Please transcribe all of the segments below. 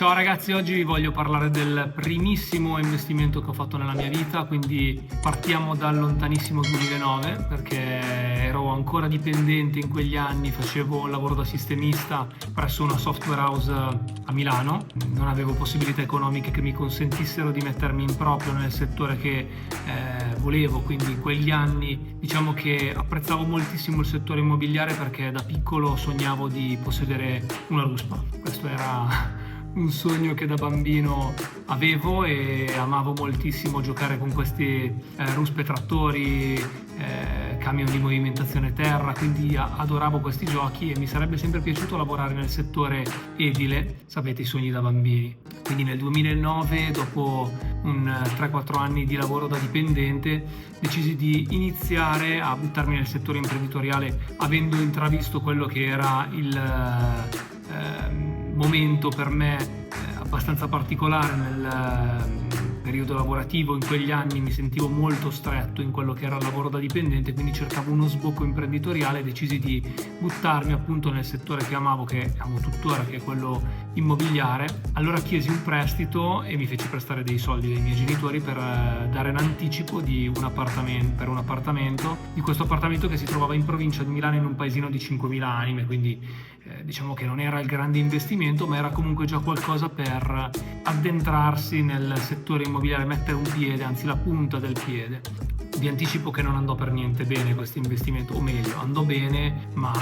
Ciao ragazzi, oggi vi voglio parlare del primissimo investimento che ho fatto nella mia vita, quindi partiamo dal lontanissimo 2009 perché ero ancora dipendente in quegli anni, facevo un lavoro da sistemista presso una software house a Milano, non avevo possibilità economiche che mi consentissero di mettermi in proprio nel settore che volevo, quindi in quegli anni diciamo che apprezzavo moltissimo il settore immobiliare perché da piccolo sognavo di possedere una ruspa. Questo era un sogno che da bambino avevo e amavo moltissimo giocare con questi ruspe trattori, camion di movimentazione terra, quindi adoravo questi giochi e mi sarebbe sempre piaciuto lavorare nel settore edile, sapete, i sogni da bambini. Quindi nel 2009, dopo un 3-4 anni di lavoro da dipendente, decisi di iniziare a buttarmi nel settore imprenditoriale avendo intravisto quello che era il momento per me abbastanza particolare nel periodo lavorativo. In quegli anni mi sentivo molto stretto in quello che era il lavoro da dipendente, quindi cercavo uno sbocco imprenditoriale e decisi di buttarmi appunto nel settore che amavo, che amo tuttora, che è quello immobiliare. Allora chiesi un prestito e mi feci prestare dei soldi dai miei genitori per dare un anticipo di un appartamento, di questo appartamento che si trovava in provincia di Milano in un paesino di 5.000 anime, quindi diciamo che non era il grande investimento, ma era comunque già qualcosa per addentrarsi nel settore immobiliare, mettere un piede, anzi la punta del piede. Vi anticipo che non andò per niente bene questo investimento, o meglio, andò bene, ma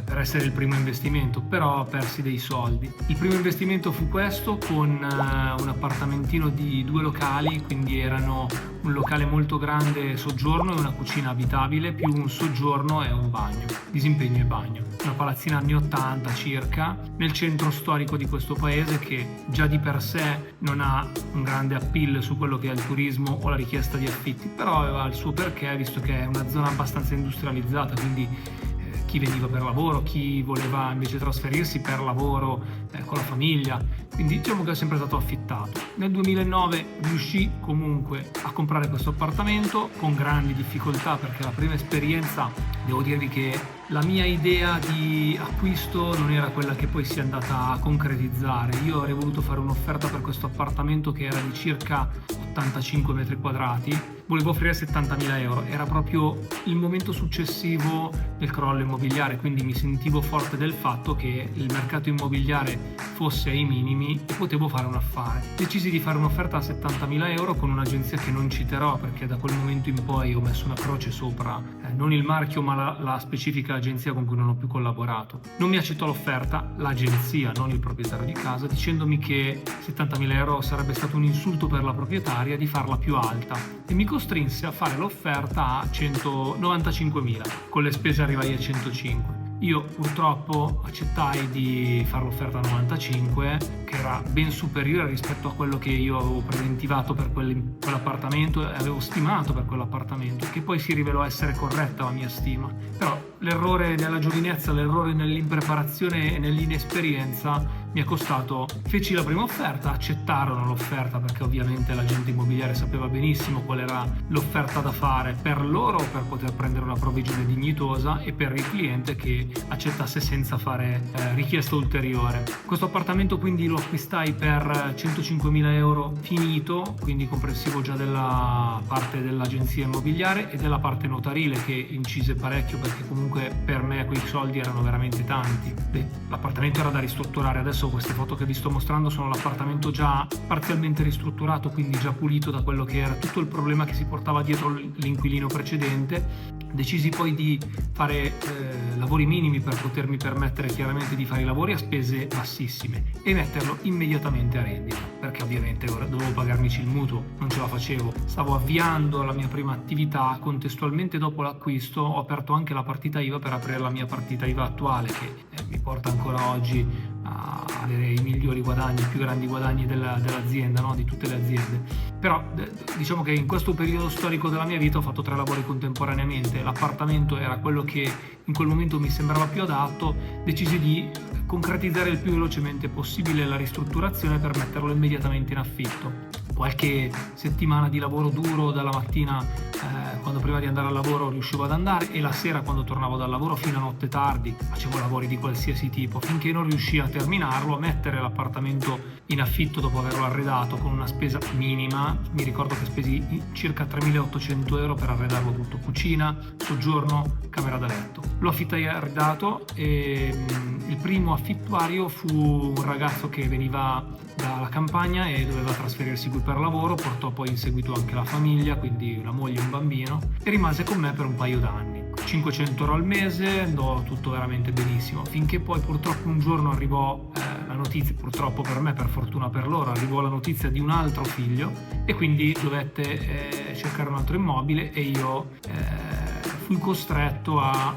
per essere il primo investimento, però persi dei soldi. Il primo investimento fu questo, con un appartamentino di 2 locali, quindi erano un locale molto grande soggiorno e una cucina abitabile, più un soggiorno e un bagno, disimpegno e bagno. Una palazzina anni 80 circa, nel centro storico di questo paese che già di per sé non ha un grande appeal su quello che è il turismo o la richiesta di affitti, però aveva il suo perché, visto che è una zona abbastanza industrializzata, quindi chi veniva per lavoro, chi voleva invece trasferirsi per lavoro con la famiglia, quindi diciamo che è sempre stato affittato. Nel 2009 riuscì comunque a comprare questo appartamento con grandi difficoltà perché la prima esperienza, devo dirvi che la mia idea di acquisto non era quella che poi si è andata a concretizzare. Io avrei voluto fare un'offerta per questo appartamento che era di circa 85 metri quadrati, volevo offrire 70.000 euro, era proprio il momento successivo del crollo immobiliare, quindi mi sentivo forte del fatto che il mercato immobiliare fosse ai minimi e potevo fare un affare. Decisi di fare un'offerta a 70.000 euro con un'agenzia che non citerò perché da quel momento in poi ho messo una croce sopra, non il marchio ma la specifica agenzia con cui non ho più collaborato. Non mi accettò l'offerta, l'agenzia, non il proprietario di casa, dicendomi che 70.000 euro sarebbe stato un insulto per la proprietaria di farla più alta e mi costrinse a fare l'offerta a 195.000, con le spese arrivai a 105. Io purtroppo accettai di fare l'offerta a 95, che era ben superiore rispetto a quello che io avevo preventivato per quell'appartamento e avevo stimato per quell'appartamento, che poi si rivelò essere corretta la mia stima. Però l'errore nella giovinezza, l'errore nell'impreparazione e nell'inesperienza mi è costato. Feci la prima offerta, accettarono l'offerta perché ovviamente l'agente immobiliare sapeva benissimo qual era l'offerta da fare per loro per poter prendere una provvigione dignitosa e per il cliente che accettasse senza fare richiesta ulteriore. Questo appartamento quindi lo acquistai per 105.000 euro finito, quindi comprensivo già della parte dell'agenzia immobiliare e della parte notarile che incise parecchio perché comunque per me quei soldi erano veramente tanti. L'appartamento era da ristrutturare, adesso queste foto che vi sto mostrando sono l'appartamento già parzialmente ristrutturato, quindi già pulito da quello che era tutto il problema che si portava dietro l'inquilino precedente. Decisi poi di fare lavori minimi per potermi permettere chiaramente di fare i lavori a spese bassissime e metterlo immediatamente a rendita, perché ovviamente ora dovevo pagarmici il mutuo, non ce la facevo, stavo avviando la mia prima attività. Contestualmente dopo l'acquisto ho aperto anche la partita IVA per aprire la mia partita IVA attuale che mi porta ancora oggi a avere i migliori guadagni, i più grandi guadagni dell'azienda, no? Di tutte le aziende. Però diciamo che in questo periodo storico della mia vita ho fatto 3 lavori contemporaneamente. L'appartamento era quello che in quel momento mi sembrava più adatto, decisi di concretizzare il più velocemente possibile la ristrutturazione per metterlo immediatamente in affitto. qualche settimana di lavoro duro dalla mattina, quando prima di andare al lavoro riuscivo ad andare, e la sera quando tornavo dal lavoro fino a notte tardi facevo lavori di qualsiasi tipo, finché non riuscii a terminarlo, a mettere l'appartamento in affitto dopo averlo arredato con una spesa minima. Mi ricordo che spesi circa 3.800 euro per arredarlo tutto: cucina, soggiorno, camera da letto. Lo affittai arredato e il primo affittuario fu un ragazzo che veniva dalla campagna e doveva trasferirsi qui per lavoro. Portò poi in seguito anche la famiglia, quindi una moglie e un bambino, e rimase con me per un paio d'anni. 500 euro al mese, andò tutto veramente benissimo, finché poi purtroppo un giorno arrivò la notizia, purtroppo per me, per fortuna per loro, arrivò la notizia di un altro figlio, e quindi dovette cercare un altro immobile, e io fui costretto a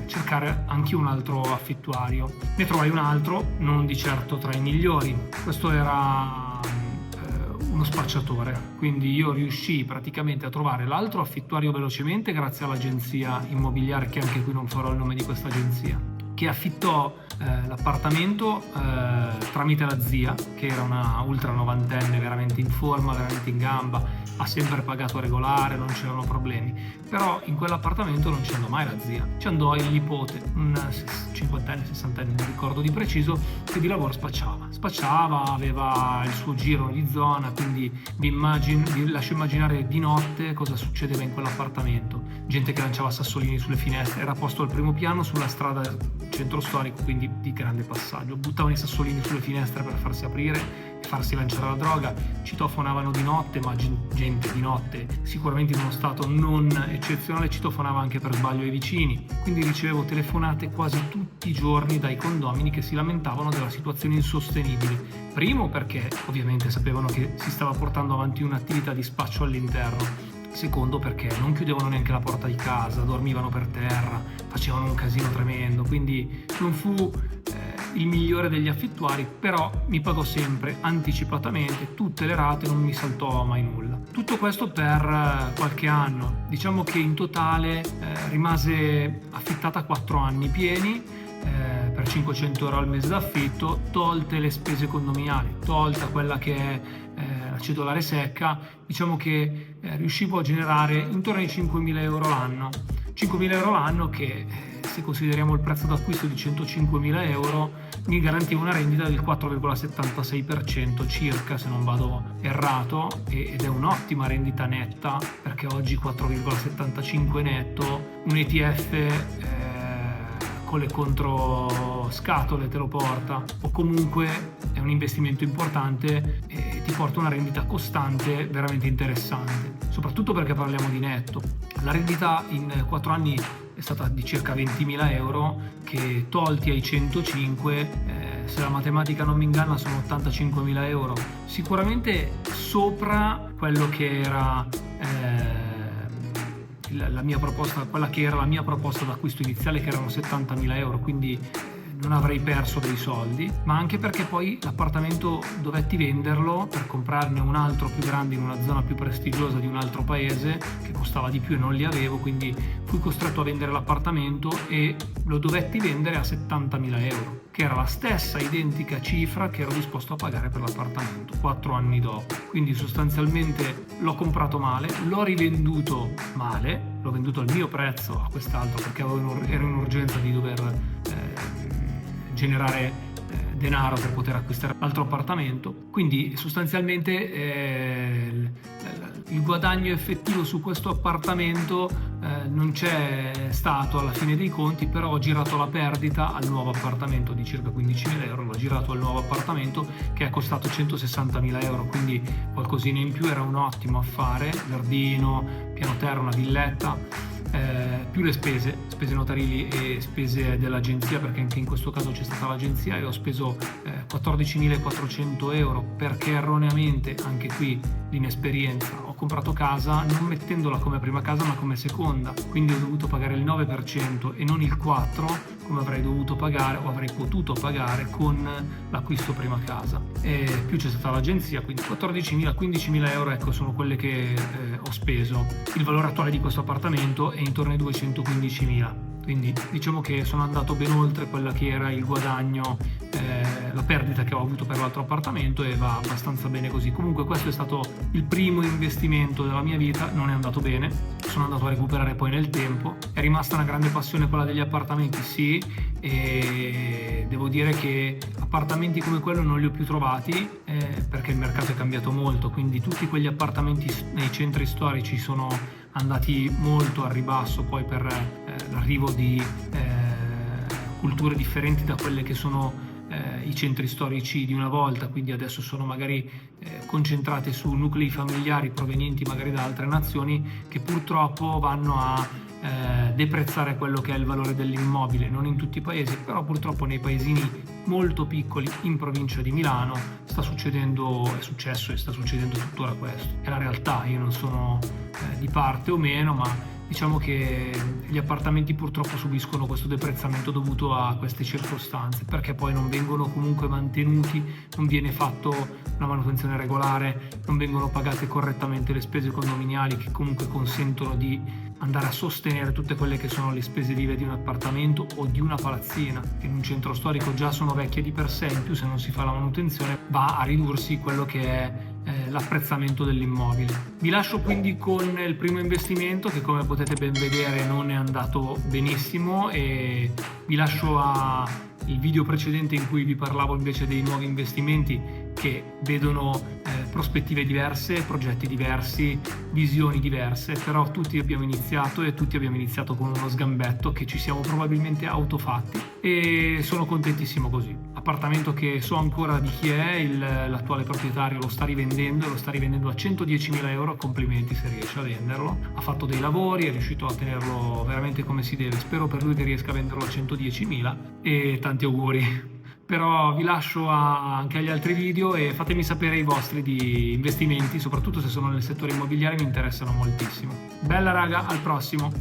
cercare anche un altro affittuario. Ne trovai un altro, non di certo tra i migliori. Questo era uno spacciatore, quindi io riuscii praticamente a trovare l'altro affittuario velocemente grazie all'agenzia immobiliare, che anche qui non farò il nome di questa agenzia, che affittò l'appartamento tramite la zia, che era una ultra novantenne, veramente in forma, veramente in gamba, ha sempre pagato regolare, non c'erano problemi. Però in quell'appartamento non ci andò mai la zia, ci andò il nipote, un 50enne, 60enne, non ricordo di preciso, che di lavoro spacciava, aveva il suo giro di zona, quindi vi lascio immaginare di notte cosa succedeva in quell'appartamento: gente che lanciava sassolini sulle finestre, era posto al primo piano sulla strada centro storico, quindi di grande passaggio, buttavano i sassolini sulle finestre per farsi aprire e farsi lanciare la droga, citofonavano di notte, ma gente di notte sicuramente in uno stato non eccezionale, citofonava anche per sbaglio ai vicini. Quindi ricevevo telefonate quasi tutti i giorni dai condomini che si lamentavano della situazione insostenibile. Primo perché ovviamente sapevano che si stava portando avanti un'attività di spaccio all'interno. Secondo perché non chiudevano neanche la porta di casa, dormivano per terra, facevano un casino tremendo. Quindi non fu il migliore degli affittuari, però mi pagò sempre anticipatamente tutte le rate, non mi saltò mai nulla. Tutto questo per qualche anno. Diciamo che in totale rimase affittata 4 anni pieni, per 500 euro al mese d'affitto, tolte le spese condominiali, tolta quella che è la cedolare secca. Diciamo che riuscivo a generare intorno ai 5.000 euro l'anno. 5.000 euro l'anno che, se consideriamo il prezzo d'acquisto di 105.000 euro, mi garantiva una rendita del 4,76% circa, se non vado errato, ed è un'ottima rendita netta, perché oggi 4,75 netto, un ETF con le controscatole te lo porta, o comunque è un investimento importante e ti porta una rendita costante veramente interessante, soprattutto perché parliamo di netto. La rendita in 4 anni è stata di circa 20.000 euro, che tolti ai 105, se la matematica non mi inganna, sono 85.000 euro, sicuramente sopra quello che era la mia proposta, quella che era la mia proposta d'acquisto iniziale, che erano 70.000 euro, quindi non avrei perso dei soldi, ma anche perché poi l'appartamento dovetti venderlo per comprarne un altro più grande in una zona più prestigiosa di un altro paese, che costava di più e non li avevo, quindi fui costretto a vendere l'appartamento e lo dovetti vendere a 70.000 euro, che era la stessa identica cifra che ero disposto a pagare per l'appartamento 4 anni dopo. Quindi sostanzialmente l'ho comprato male, l'ho rivenduto male, l'ho venduto al mio prezzo a quest'altro perché ero in urgenza di dover generare denaro per poter acquistare l'altro appartamento. Quindi sostanzialmente il guadagno effettivo su questo appartamento non c'è stato alla fine dei conti, però ho girato la perdita al nuovo appartamento di circa 15.000 euro, l'ho girato al nuovo appartamento che è costato 160.000 euro, quindi qualcosina in più, era un ottimo affare, giardino, piano terra, una villetta. Più le spese notarili e spese dell'agenzia, perché anche in questo caso c'è stata l'agenzia, e ho speso 14.400 euro perché erroneamente, anche qui l'inesperienza, ho comprato casa non mettendola come prima casa ma come seconda, quindi ho dovuto pagare il 9% e non il 4% come avrei dovuto pagare o avrei potuto pagare con l'acquisto prima casa. E più c'è stata l'agenzia, quindi 14.000, 15.000 euro, ecco, sono quelle che ho speso. Il valore attuale di questo appartamento è intorno ai 215.000, quindi diciamo che sono andato ben oltre quella che era il guadagno la perdita che ho avuto per l'altro appartamento e va abbastanza bene così. Comunque questo è stato il primo investimento della mia vita, non è andato bene, sono andato a recuperare poi nel tempo, è rimasta una grande passione quella degli appartamenti, sì, e devo dire che appartamenti come quello non li ho più trovati perché il mercato è cambiato molto, quindi tutti quegli appartamenti nei centri storici sono andati molto al ribasso poi per l'arrivo di culture differenti da quelle che sono i centri storici di una volta, quindi adesso sono magari concentrate su nuclei familiari provenienti magari da altre nazioni che purtroppo vanno a deprezzare quello che è il valore dell'immobile, non in tutti i paesi, però purtroppo nei paesini molto piccoli in provincia di Milano sta succedendo, è successo e sta succedendo tuttora questo. È la realtà, io non sono di parte o meno, ma diciamo che gli appartamenti purtroppo subiscono questo deprezzamento dovuto a queste circostanze, perché poi non vengono comunque mantenuti, non viene fatto una manutenzione regolare, non vengono pagate correttamente le spese condominiali che comunque consentono di andare a sostenere tutte quelle che sono le spese vive di un appartamento o di una palazzina, che in un centro storico già sono vecchie di per sé, in più se non si fa la manutenzione va a ridursi quello che è l'apprezzamento dell'immobile. Vi lascio quindi con il primo investimento che, come potete ben vedere, non è andato benissimo, e vi lascio il video precedente in cui vi parlavo invece dei nuovi investimenti che vedono prospettive diverse, progetti diversi, visioni diverse, però tutti abbiamo iniziato e tutti abbiamo iniziato con uno sgambetto che ci siamo probabilmente autofatti, e sono contentissimo così. Appartamento che so ancora di chi è, l'attuale proprietario lo sta rivendendo a 110.000 euro, complimenti se riesce a venderlo, ha fatto dei lavori, è riuscito a tenerlo veramente come si deve, spero per lui che riesca a venderlo a 110.000 e tanti auguri. Però vi lascio anche agli altri video e fatemi sapere i vostri di investimenti, soprattutto se sono nel settore immobiliare, mi interessano moltissimo. Bella raga, al prossimo!